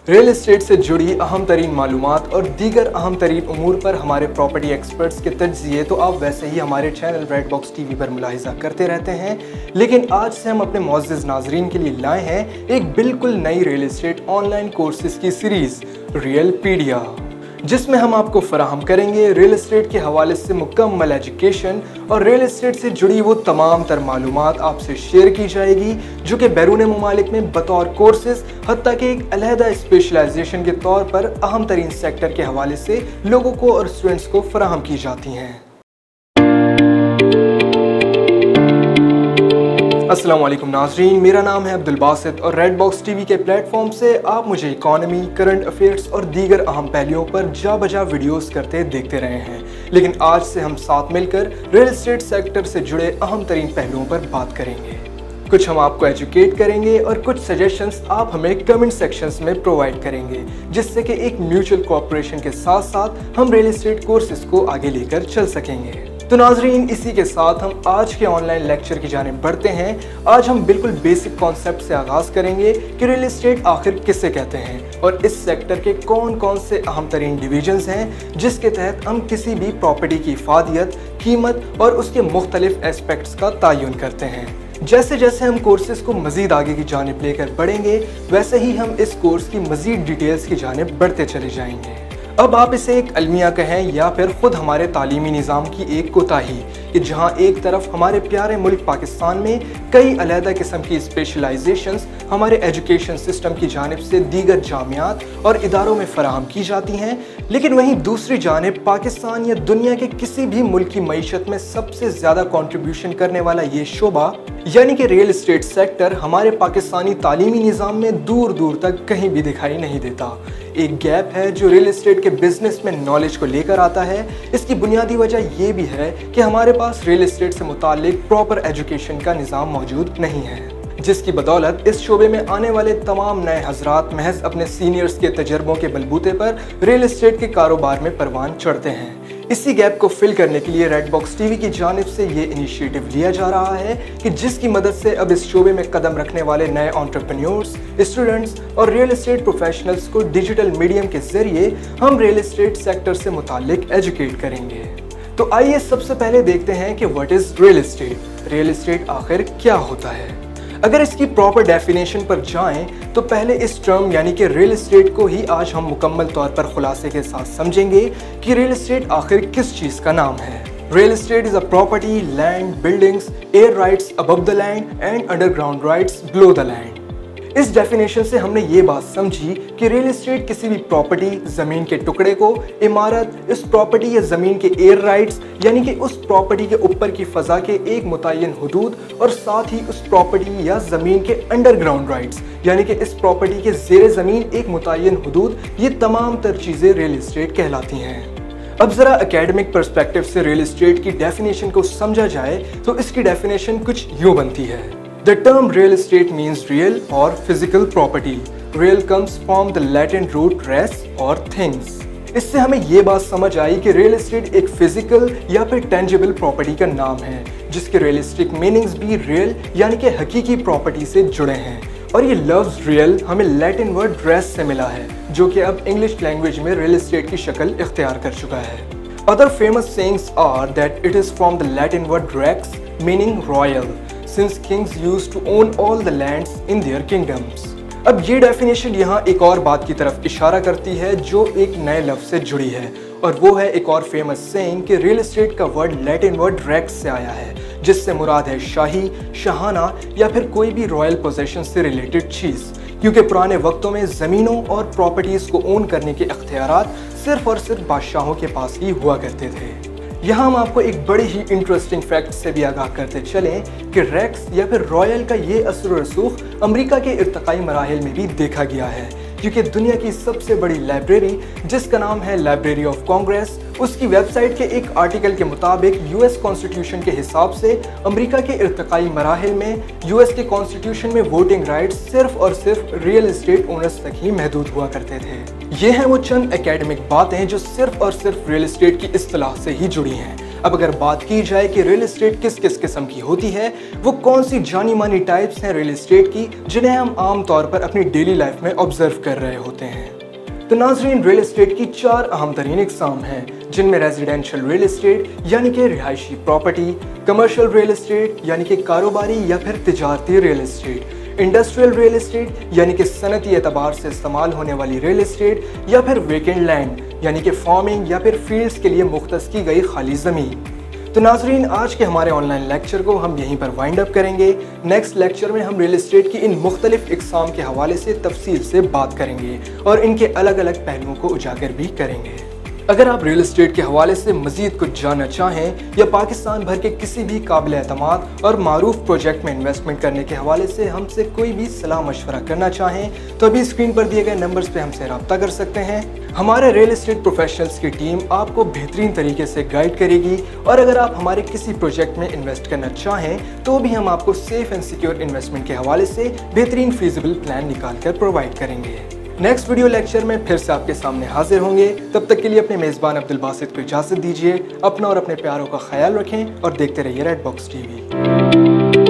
Real estate से जुड़ी अहम तरीन मालूमात और दीगर अहम तरीन उमूर पर हमारे प्रॉपर्टी एक्सपर्ट्स के तज्ज़िये तो आप वैसे ही हमारे चैनल रेड बॉक्स टीवी पर मुलाहिज़ा करते रहते हैं, लेकिन आज से हम अपने मुअज़्ज़िज़ नाज़रीन के लिए लाए हैं एक बिल्कुल नई रियल एस्टेट ऑनलाइन कोर्सेज़ की सीरीज़ रियलपीडिया, जिसमें हम आपको फराहम करेंगे रियल एस्टेट के हवाले से मुकम्मल एजुकेशन और रियल एस्टेट से जुड़ी वो तमाम तर मालूमात आपसे शेयर की जाएगी जो कि बैरून मुमालिक में बतौर कोर्सेज हत्ता कि एक अलहदा स्पेशलाइजेशन के तौर पर अहम तरीन सेक्टर के हवाले से लोगों को और स्टूडेंट्स को फराहम की जाती हैं। अस्सलाम वालेकुम नाज़रीन, मेरा नाम है अब्दुल बासित और रेड बॉक्स टीवी के प्लेटफॉर्म से आप मुझे इकॉनमी, करंट अफेयर्स और दीगर अहम पहलुओं पर जा बजा वीडियोस करते देखते रहे हैं, लेकिन आज से हम साथ मिलकर रियल एस्टेट सेक्टर से जुड़े अहम तरीन पहलुओं पर बात करेंगे। कुछ हम आपको एजुकेट करेंगे और कुछ सजेशंस आप हमें कमेंट सेक्शंस में प्रोवाइड करेंगे, जिससे कि एक म्यूचुअल कोऑपरेशन के साथ साथ हम रियल एस्टेट कोर्सेज को आगे लेकर चल सकेंगे। तो नाजरीन, इसी के साथ हम आज के ऑनलाइन लेक्चर की जानिब बढ़ते हैं। आज हम बिल्कुल बेसिक कॉन्सेप्ट से आगाज़ करेंगे कि रियल एस्टेट आखिर किसे कहते हैं और इस सेक्टर के कौन कौन से अहम तरीन डिवीजन्स हैं जिसके तहत हम किसी भी प्रॉपर्टी की इफादियत, कीमत और उसके मुख्तलिफ एस्पेक्ट्स का तयन करते हैं। जैसे जैसे हम कोर्सेज को मज़ीद आगे की जानिब लेकर बढ़ेंगे, वैसे ही हम इस कोर्स की मज़ीद डिटेल्स की जानिब बढ़ते चले जाएंगे। अब आप इसे एक अलमिया कहें या फिर ख़ुद हमारे तालीमी निज़ाम की एक कोताही कि जहाँ एक तरफ हमारे प्यारे मुल्क पाकिस्तान में कई अलहदा किस्म की स्पेशलाइजेशंस हमारे एजुकेशन सिस्टम की जानिब से दीगर जामियात और इदारों में फ़राहम की जाती हैं, लेकिन वहीं दूसरी जानिब पाकिस्तान या दुनिया के किसी भी मुल्क की मईशत में सबसे ज़्यादा कॉन्ट्रीब्यूशन करने वाला ये शोबा यानी कि रियल एस्टेट सेक्टर हमारे पाकिस्तानी तालीमी निज़ाम में दूर दूर तक कहीं भी दिखाई नहीं देता। एक गैप है जो रियल एस्टेट के बिजनेस में नॉलेज को लेकर आता है। इसकी बुनियादी वजह ये भी है कि हमारे पास रियल एस्टेट से मुताल्लिक प्रॉपर एजुकेशन का निज़ाम मौजूद नहीं है, जिसकी बदौलत इस शोबे में आने वाले तमाम नए हजरात महज अपने सीनियर्स के तजर्बों के बलबूते पर रियल एस्टेट के कारोबार में परवान चढ़ते हैं। इसी गैप को फिल करने के लिए रेड बॉक्स टीवी की जानिब से ये इनिशिएटिव लिया जा रहा है कि जिसकी मदद से अब इस शोबे में कदम रखने वाले नए एंटरप्रेन्योर्स, स्टूडेंट्स और रियल एस्टेट प्रोफेशनल्स को डिजिटल मीडियम के जरिए हम रियल एस्टेट सेक्टर से मुताल्लिक एजुकेट करेंगे। तो आइए सबसे पहले देखते हैं कि what is real estate. Real estate आखिर क्या होता है? अगर इसकी प्रॉपर डेफिनेशन पर जाएं तो पहले इस टर्म यानी कि रियल एस्टेट को ही आज हम मुकम्मल तौर पर खुलासे के साथ समझेंगे कि रियल एस्टेट आखिर किस चीज़ का नाम है। Real estate is a property, land, buildings, air rights above the land and underground rights below the land. इस डेफिनेशन से हमने ये बात समझी कि रियल एस्टेट किसी भी प्रॉपर्टी, ज़मीन के टुकड़े को, इमारत, इस प्रॉपर्टी या ज़मीन के एयर राइट्स यानी कि उस प्रॉपर्टी के ऊपर की फ़ज़ा के एक मुतय्यन हुदूद और साथ ही उस प्रॉपर्टी या ज़मीन के अंडरग्राउंड राइट्स यानी कि इस प्रॉपर्टी के ज़ेरे ज़मीन एक मुतय्यन हुदूद, ये तमाम तर चीज़ें रियल एस्टेट कहलाती हैं। अब ज़रा एकेडमिक पर्सपेक्टिव से रियल एस्टेट की डेफिनेशन को समझा जाए तो इसकी डेफिनेशन कुछ यूँ बनती है। The term real estate means real or physical property. Real comes from the Latin root res or things. इससे हमें ये बात समझ आई कि रियल एस्टेट एक फिजिकल या फिर टेंजिबल प्रॉपर्टी का नाम है, जिसके रियलिस्टिक मीनिंग्स भी रियल यानी कि हकीकी प्रॉपर्टी से जुड़े हैं। और ये लफ्ज़ रियल हमें लैटिन वर्ड रेस से मिला है, जो कि अब इंग्लिश लैंग्वेज में रियल एस्टेट की शक्ल इख्तियार कर चुका है। Other famous sayings are that it is from the Latin word rex meaning royal, since kings used to own all the lands in their kingdoms. अब ये डेफिनेशन यहाँ एक और बात की तरफ इशारा करती है जो एक नए लफ्ज़ से जुड़ी है, और वो है एक और फेमस सेइंग कि रियल एस्टेट का वर्ड लैटिन वर्ड रेक्स से आया है, जिससे मुराद है शाही, शाहाना या फिर कोई भी रॉयल पोजेशन से रिलेटेड चीज़, क्योंकि पुराने वक्तों में ज़मीनों और प्रॉपर्टीज़ को ओन करने के इख्तियारात सिर्फ और सिर्फ बादशाहों के पास ही हुआ करते थे। यहाँ हम आपको एक बड़े ही इंटरेस्टिंग फैक्ट से भी आगाह करते चलें कि रेक्स या फिर रॉयल का ये असर व रसूख अमेरिका के इर्तकाई मराहिल में भी देखा गया है, क्योंकि दुनिया की सबसे बड़ी लाइब्रेरी जिसका नाम है लाइब्रेरी ऑफ कांग्रेस, उसकी वेबसाइट के एक आर्टिकल के मुताबिक यूएस कॉन्स्टिट्यूशन के हिसाब से अमेरिका के इर्तकाई मराहिल में यूएस के कॉन्स्टिट्यूशन में वोटिंग राइट्स सिर्फ और सिर्फ रियल एस्टेट ओनर्स तक ही महदूद हुआ करते थे। ये हैं वो चंद एकेडमिक बातें जो सिर्फ और सिर्फ रियल एस्टेट की इस्तिलाह से ही जुड़ी हैं। अब अगर बात की जाए कि रियल एस्टेट किस किस किस्म की होती है, वो कौन सी जानी मानी टाइप्स हैं रियल एस्टेट की जिन्हें हम आम तौर पर अपनी डेली लाइफ में ऑब्जर्व कर रहे होते हैं। तो नाज़रीन, रियल एस्टेट की 4 अहम तरीन इकसाम हैं, जिनमें रेजिडेंशियल रियल एस्टेट यानी कि रिहायशी प्रॉपर्टी, कमर्शियल रियल एस्टेट यानी कि कारोबारी या फिर तिजारती real estate, industrial real estate यानी कि सनती एतबार से इस्तेमाल होने वाली रियल एस्टेट, या फिर वेकेंड लैंड यानी कि फार्मिंग या फिर फील्ड्स के लिए मुख्तस की गई खाली ज़मीन। तो नाज़रीन, आज के हमारे ऑनलाइन लेक्चर को हम यहीं पर वाइंड अप करेंगे। नेक्स्ट लेक्चर में हम रियल एस्टेट की इन मुख्तलिफ इकसाम के हवाले से तफसील से बात करेंगे और इनके अलग अलग पहलुओं को उजागर भी करेंगे। अगर आप रियल एस्टेट के हवाले से मज़ीद कुछ जानना चाहें या पाकिस्तान भर के किसी भी काबिल एतमाद और मारूफ प्रोजेक्ट में इन्वेस्टमेंट करने के हवाले से हमसे कोई भी सलाह मशवरा करना चाहें तो अभी स्क्रीन पर दिए गए नंबर्स पे हमसे रब्ता कर सकते हैं। हमारे रियल एस्टेट प्रोफेशनल्स की टीम आपको बेहतरीन तरीके से गाइड करेगी और अगर आप हमारे किसी प्रोजेक्ट में इन्वेस्ट करना चाहें तो भी हम आपको सेफ एंड सिक्योर इन्वेस्टमेंट के हवाले से बेहतरीन फीजिबल प्लान निकाल कर प्रोवाइड करेंगे। नेक्स्ट वीडियो लेक्चर में फिर से आपके सामने हाजिर होंगे। तब तक के लिए अपने मेज़बान अब्दुल बासित को इजाज़त दीजिए। अपना और अपने प्यारों का ख्याल रखें और देखते रहिए रेड बॉक्स टीवी।